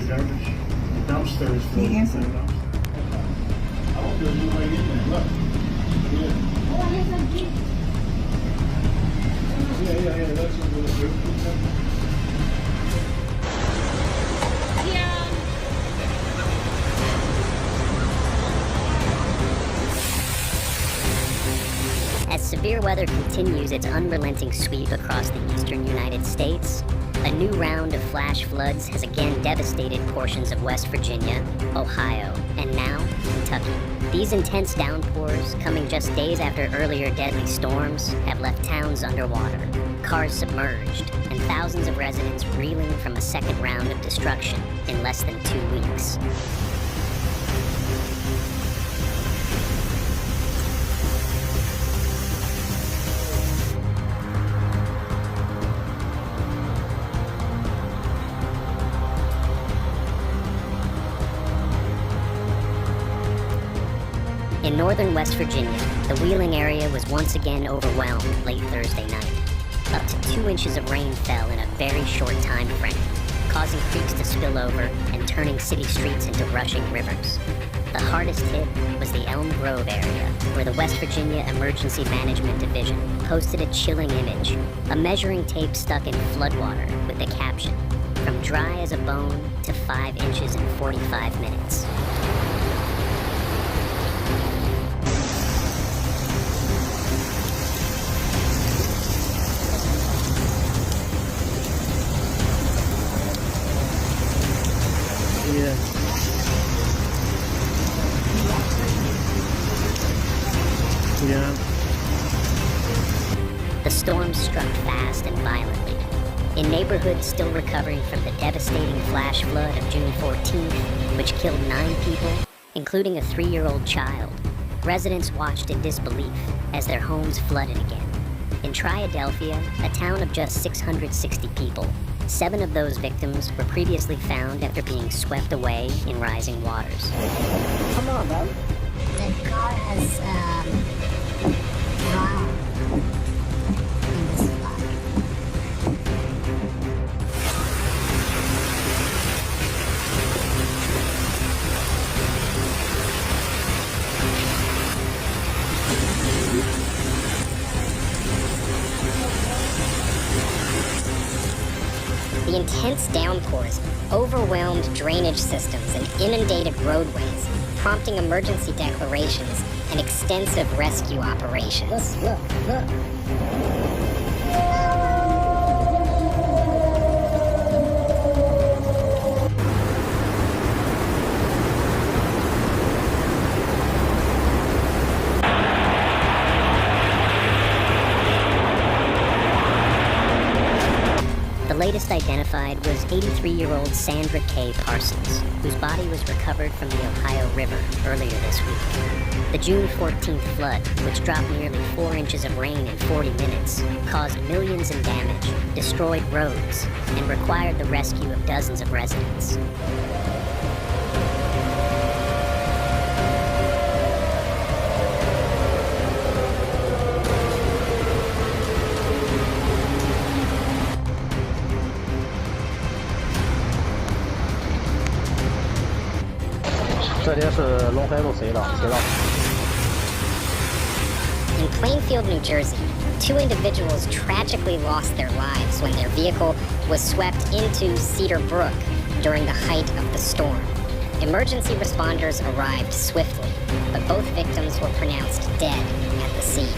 garbage. The dumpster is full. The answer. I hope there's nobody in there. Look. Yeah, that's what we'll do. As severe weather continues its unrelenting sweep across the eastern United States, a new round of flash floods has again devastated portions of West Virginia, Ohio, and now Kentucky. These intense downpours, coming just days after earlier deadly storms, have left towns underwater, cars submerged, and thousands of residents reeling from a second round of destruction in less than 2 weeks. In northern West Virginia, the Wheeling area was once again overwhelmed late Thursday night. Up to 2 inches of rain fell in a very short time frame, causing creeks to spill over and turning city streets into rushing rivers. The hardest hit was the Elm Grove area, where the West Virginia Emergency Management Division posted a chilling image, a measuring tape stuck in floodwater with the caption, "From dry as a bone to 5 inches in 45 minutes." Yeah. Yeah. The storm struck fast and violently. In neighborhoods still recovering from the devastating flash flood of June 14th, which killed 9 people, including a 3-year-old child, residents watched in disbelief as their homes flooded again. In Triadelphia, a town of just 660 people, 7 of those victims were previously found after being swept away in rising waters. Come on, bro. The car has drowned in this flood. The intense downpours overwhelmed drainage systems and inundated roadways, prompting emergency declarations and extensive rescue operations. Look. The latest identified was 83-year-old Sandra K. Parsons, whose body was recovered from the Ohio River earlier this week. The June 14th flood, which dropped nearly 4 inches of rain in 40 minutes, caused millions in damage, destroyed roads, and required the rescue of dozens of residents. In Plainfield, New Jersey, 2 individuals tragically lost their lives when their vehicle was swept into Cedar Brook during the height of the storm. Emergency responders arrived swiftly, but both victims were pronounced dead at the scene.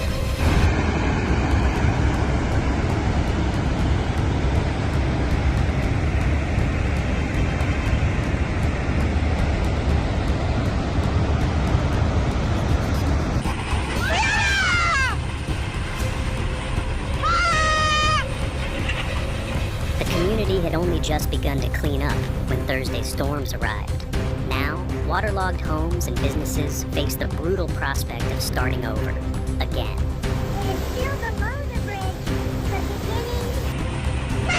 The community had only just begun to clean up when Thursday's storms arrived. Now, waterlogged homes and businesses face the brutal prospect of starting over again. It's still below the bridge. The beginning.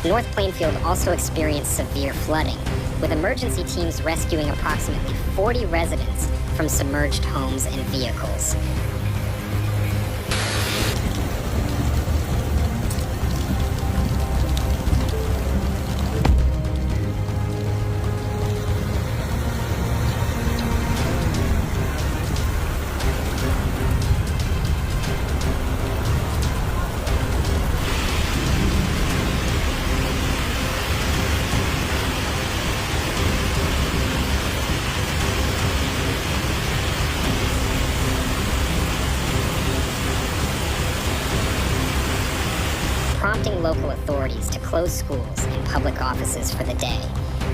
North Plainfield also experienced severe flooding, with emergency teams rescuing approximately 40 residents from submerged homes and vehicles. Prompting local authorities to close schools and public offices for the day,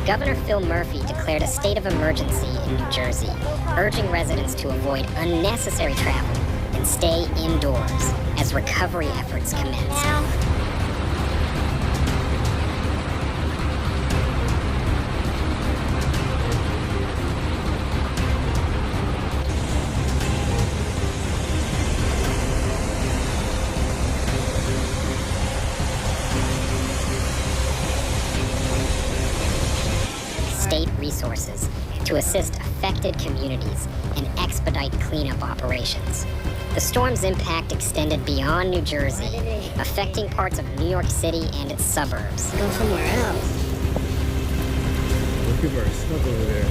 Governor Phil Murphy declared a state of emergency in New Jersey, urging residents to avoid unnecessary travel and stay indoors as recovery efforts commence. State resources to assist affected communities and expedite cleanup operations. The storm's impact extended beyond New Jersey, affecting parts of New York City and its suburbs. Go somewhere else. Look at our stuff over there.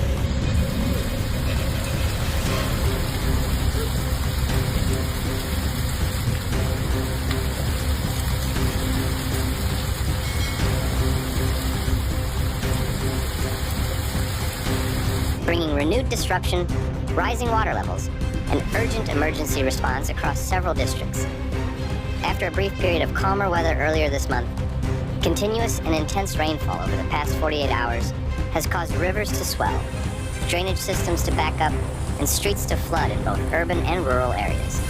Bringing renewed disruption, rising water levels, and urgent emergency response across several districts. After a brief period of calmer weather earlier this month, continuous and intense rainfall over the past 48 hours has caused rivers to swell, drainage systems to back up, and streets to flood in both urban and rural areas.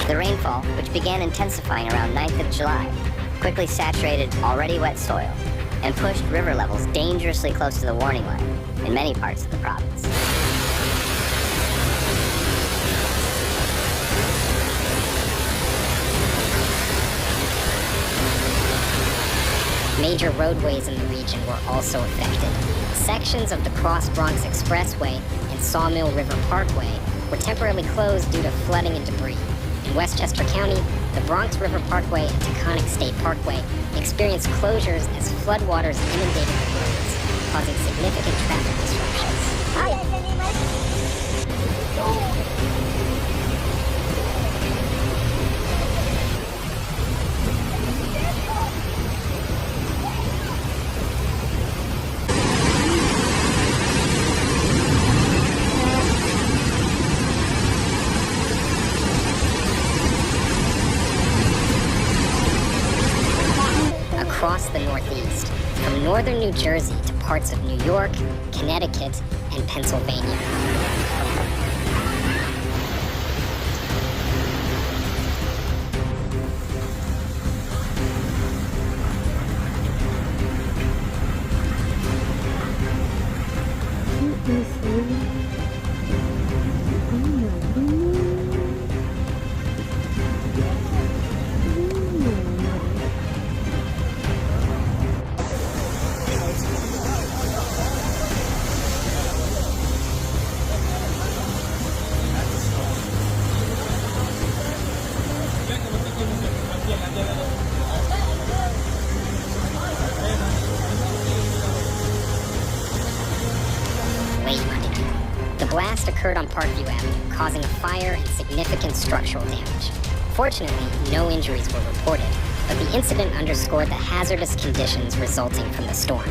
The rainfall, which began intensifying around 9th of July, quickly saturated already wet soil and pushed river levels dangerously close to the warning line in many parts of the province. Major roadways in the region were also affected. Sections of the Cross Bronx Expressway and Sawmill River Parkway were temporarily closed due to flooding and debris. In Westchester County, the Bronx River Parkway and Taconic State Parkway experienced closures as floodwaters inundated the roads, causing significant traffic disruptions. Across the Northeast, from northern New Jersey to parts of New York, Connecticut, and Pennsylvania. Late Monday night, the blast occurred on Parkview Avenue, causing a fire and significant structural damage. Fortunately, no injuries were reported, but the incident underscored the hazardous conditions resulting from the storm.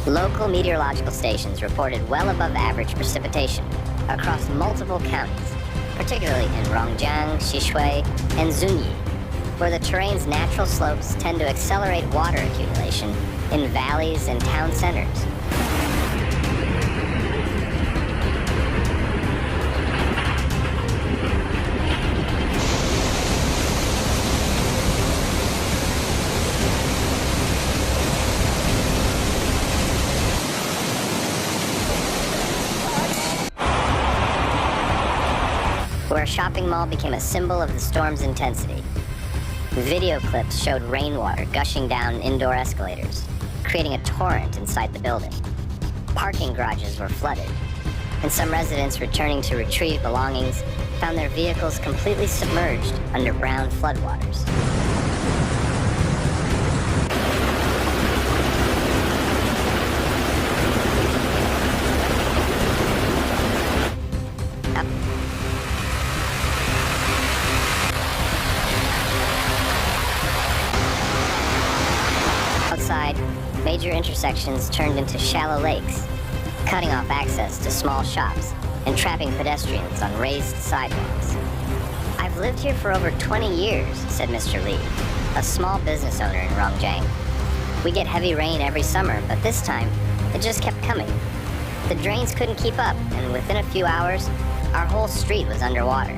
Local meteorological stations reported well above average precipitation across multiple counties, particularly in Rongjiang, Xishui, and Zunyi, where the terrain's natural slopes tend to accelerate water accumulation in valleys and town centers. Where a shopping mall became a symbol of the storm's intensity. Video clips showed rainwater gushing down indoor escalators, creating a torrent inside the building. Parking garages were flooded, and some residents returning to retrieve belongings found their vehicles completely submerged under brown floodwaters. Outside, major intersections turned into shallow lakes, cutting off access to small shops and trapping pedestrians on raised sidewalks. "I've lived here for over 20 years, said Mr. Lee, a small business owner in Rongjiang. "We get heavy rain every summer, but this time, it just kept coming. The drains couldn't keep up, and within a few hours, our whole street was underwater."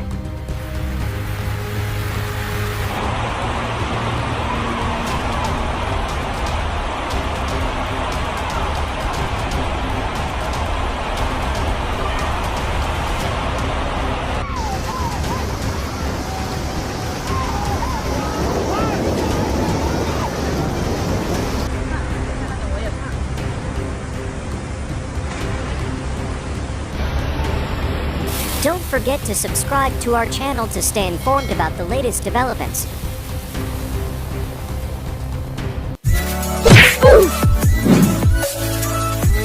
Don't forget to subscribe to our channel to stay informed about the latest developments.